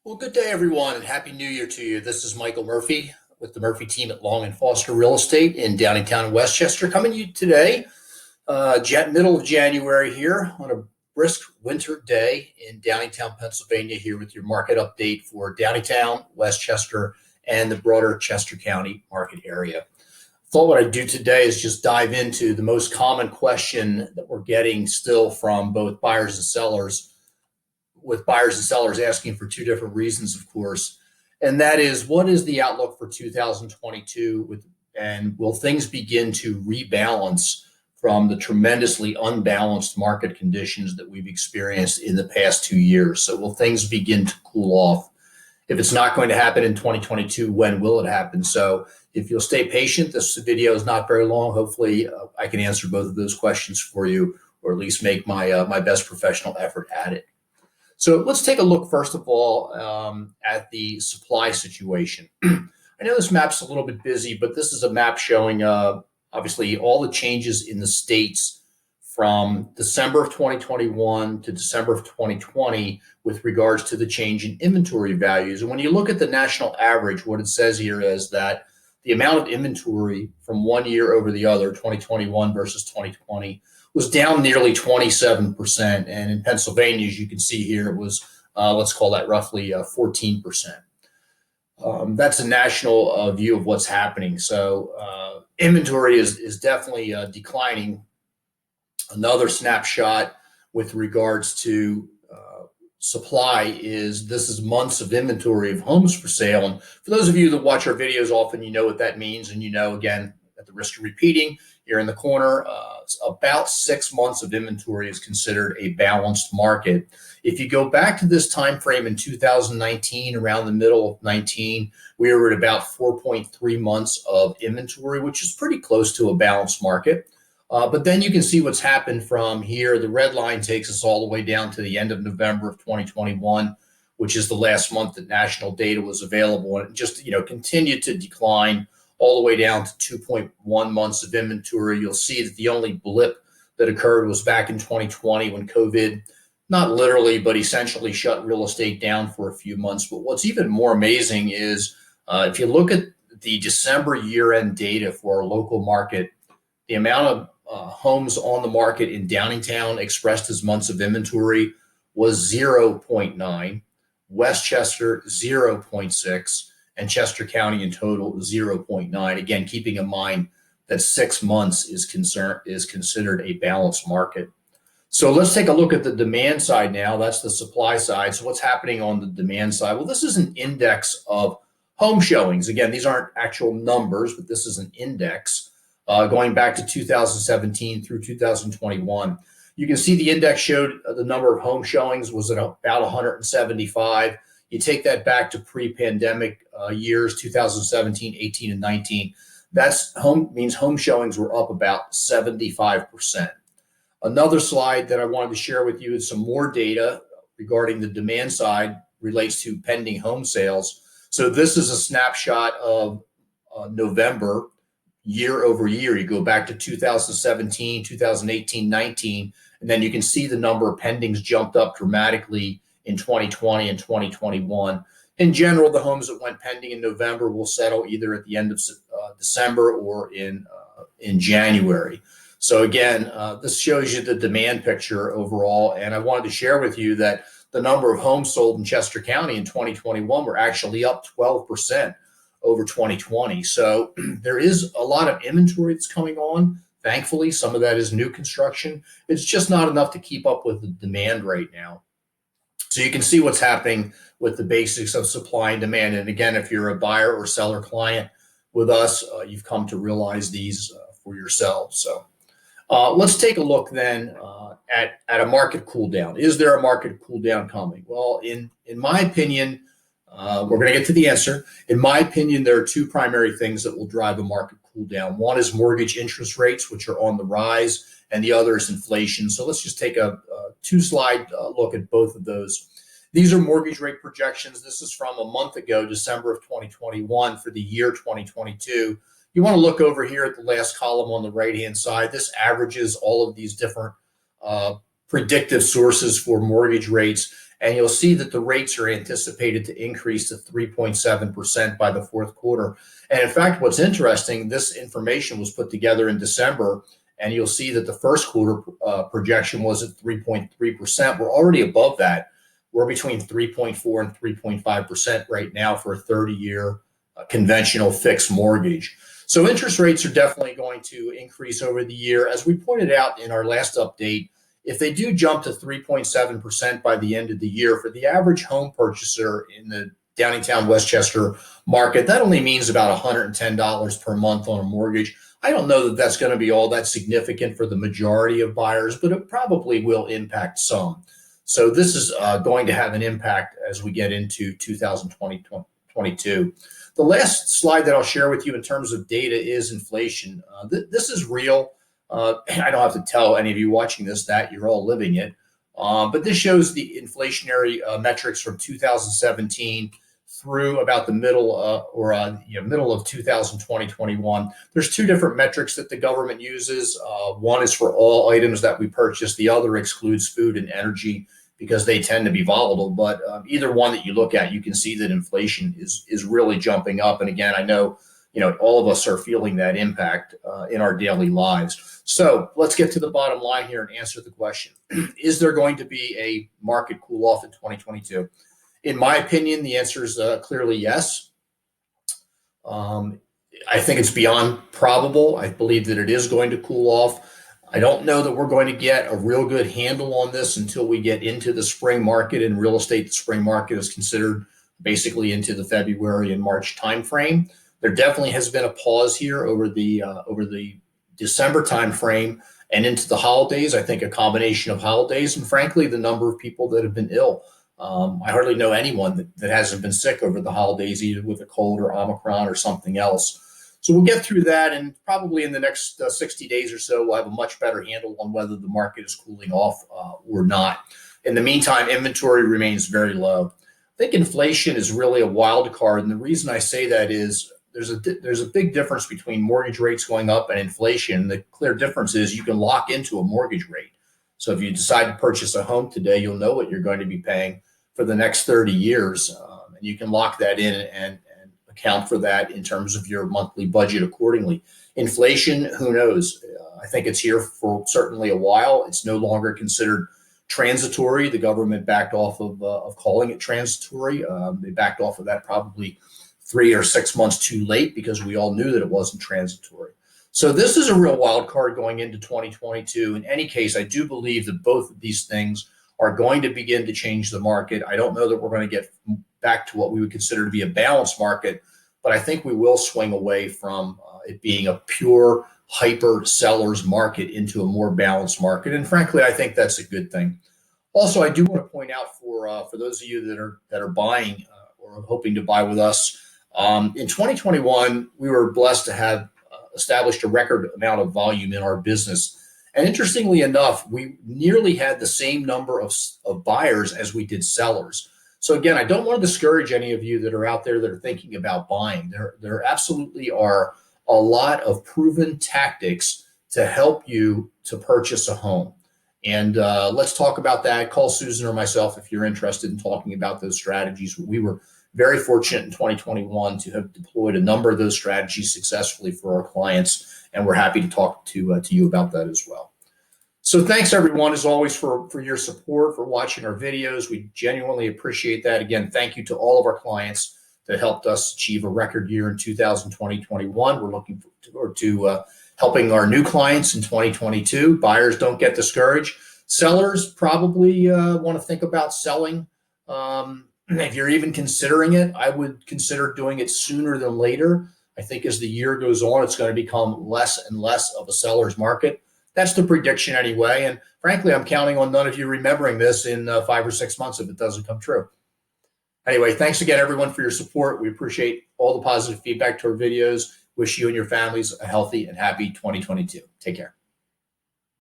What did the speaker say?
Well, good day, everyone, and Happy New Year to you. This is Michael Murphy with the Murphy team at Long and Foster Real Estate in Downingtown, Westchester, coming to you today, middle of January here on a brisk winter day in Downingtown, Pennsylvania, here with your market update for Downingtown, Westchester, and the broader Chester County market area. Thought what I'd do today is just dive into the most common question that we're getting still from both buyers and sellers, with buyers and sellers asking for two different reasons, of course. And that is, what is the outlook for 2022 and will things begin to rebalance from the tremendously unbalanced market conditions that we've experienced in the past 2 years? So will things begin to cool off? If it's not going to happen in 2022, when will it happen? So if you'll stay patient, this video is not very long. Hopefully I can answer both of those questions for you, or at least make my best professional effort at it. So let's take a look, first of all, at the supply situation. I know this map's a little bit busy, but this is a map showing, obviously, all the changes in the states from December of 2021 to December of 2020 with regards to the change in inventory values. And when you look at the national average, what it says here is that the amount of inventory from one year over the other, 2021 versus 2020, was down nearly 27%. And in Pennsylvania, as you can see here, it was, let's call that roughly 14%. That's a national view of what's happening. So inventory is definitely declining. Another snapshot with regards to supply is this is months of inventory of homes for sale. And for those of you that watch our videos often, you know what that means. And you know, again, at the risk of repeating, here in the corner, about 6 months of inventory is considered a balanced market. If you go back to this time frame in 2019, around the middle of 19, we were at about 4.3 months of inventory, which is pretty close to a balanced market. But then you can see what's happened from here. The red line takes us all the way down to the end of November of 2021, which is the last month that national data was available, and it just continued to decline all the way down to 2.1 months of inventory. You'll see that the only blip that occurred was back in 2020 when COVID, not literally, but essentially shut real estate down for a few months. But what's even more amazing is if you look at the December year-end data for our local market, the amount of homes on the market in Downingtown expressed as months of inventory was 0.9, Westchester 0.6, and Chester County in total 0.9. Again, keeping in mind that 6 months is considered a balanced market. So let's take a look at the demand side now. That's the supply side. So what's happening on the demand side? Well, this is an index of home showings. Again, these aren't actual numbers, but this is an index going back to 2017 through 2021. You can see the index showed the number of home showings was at about 175. You take that back to pre-pandemic years, 2017, 18, and 19. Means home showings were up about 75%. Another slide that I wanted to share with you is some more data regarding the demand side relates to pending home sales. So this is a snapshot of November year over year. You go back to 2017, 2018, 19, and then you can see the number of pendings jumped up dramatically in 2020 and 2021. In general, the homes that went pending in November will settle either at the end of December or in January. So again, this shows you the demand picture overall. And I wanted to share with you that the number of homes sold in Chester County in 2021 were actually up 12% over 2020. So there is a lot of inventory that's coming on. Thankfully, some of that is new construction. It's just not enough to keep up with the demand right now. So you can see what's happening with the basics of supply and demand. And again, if you're a buyer or seller client with us, you've come to realize these for yourselves. So let's take a look then at a market cool down. Is there a market cool down coming? Well, in my opinion, we're going to get to the answer. In my opinion, there are two primary things that will drive a market cool down. One is mortgage interest rates, which are on the rise, and the other is inflation. So let's just take a two-slide look at both of those. These are mortgage rate projections. This is from a month ago, December of 2021, for the year 2022. You want to look over here at the last column on the right-hand side. This averages all of these different predictive sources for mortgage rates. And you'll see that the rates are anticipated to increase to 3.7% by the fourth quarter. And in fact, what's interesting, this information was put together in December, and you'll see that the first quarter projection was at 3.3%. We're already above that. We're between 3.4 and 3.5% right now for a 30-year conventional fixed mortgage. So interest rates are definitely going to increase over the year. As we pointed out in our last update, if they do jump to 3.7% by the end of the year, for the average home purchaser in the Downingtown, Westchester market, that only means about $110 per month on a mortgage. I don't know that that's going to be all that significant for the majority of buyers, but it probably will impact some. So this is going to have an impact as we get into 2022. The last slide that I'll share with you in terms of data is inflation. This is real. I don't have to tell any of you watching this that you're all living it. But this shows the inflationary metrics from 2017 through about the middle middle of 2020-21. There's two different metrics that the government uses. One is for all items that we purchase. The other excludes food and energy because they tend to be volatile. But either one that you look at, you can see that inflation is really jumping up. And again, I know all of us are feeling that impact in our daily lives. So let's get to the bottom line here and answer the question. Is there going to be a market cool off in 2022? In my opinion, the answer is clearly yes. I think it's beyond probable. I believe that it is going to cool off. I don't know that we're going to get a real good handle on this until we get into the spring market. In real estate, the spring market is considered basically into the February and March timeframe. There definitely has been a pause here over the December timeframe and into the holidays. I think a combination of holidays and frankly, the number of people that have been ill. I hardly know anyone that hasn't been sick over the holidays, either with a cold or Omicron or something else. So we'll get through that, and probably in the next 60 days or so, we'll have a much better handle on whether the market is cooling off or not. In the meantime, inventory remains very low. I think inflation is really a wild card, and the reason I say that is there's a big difference between mortgage rates going up and inflation. The clear difference is you can lock into a mortgage rate. So if you decide to purchase a home today, you'll know what you're going to be paying for the next 30 years, and you can lock that in and account for that in terms of your monthly budget accordingly. Inflation, who knows? I think it's here for certainly a while. It's no longer considered transitory. The government backed off of calling it transitory. They backed off of that probably 3 or 6 months too late because we all knew that it wasn't transitory. So this is a real wild card going into 2022. In any case, I do believe that both of these things are going to begin to change the market. I don't know that we're going to get back to what we would consider to be a balanced market, but I think we will swing away from it being a pure hyper sellers market into a more balanced market. And frankly, I think that's a good thing. Also, I do want to point out for those of you that are buying or hoping to buy with us, in 2021, we were blessed to have established a record amount of volume in our business. And interestingly enough, we nearly had the same number of buyers as we did sellers. So again, I don't want to discourage any of you that are out there that are thinking about buying. There absolutely are a lot of proven tactics to help you to purchase a home. And let's talk about that. Call Susan or myself if you're interested in talking about those strategies. We were very fortunate in 2021 to have deployed a number of those strategies successfully for our clients, and we're happy to talk to you about that as well. So thanks everyone, as always, for your support, for watching our videos. We genuinely appreciate that. Again, thank you to all of our clients that helped us achieve a record year in 2020-21. We're looking forward to helping our new clients in 2022. Buyers, don't get discouraged. Sellers probably want to think about selling. If you're even considering it, I would consider doing it sooner than later. I think as the year goes on, it's going to become less and less of a seller's market. That's the prediction anyway. And frankly, I'm counting on none of you remembering this in 5 or 6 months if it doesn't come true. Anyway, thanks again, everyone, for your support. We appreciate all the positive feedback to our videos. Wish you and your families a healthy and happy 2022. Take care.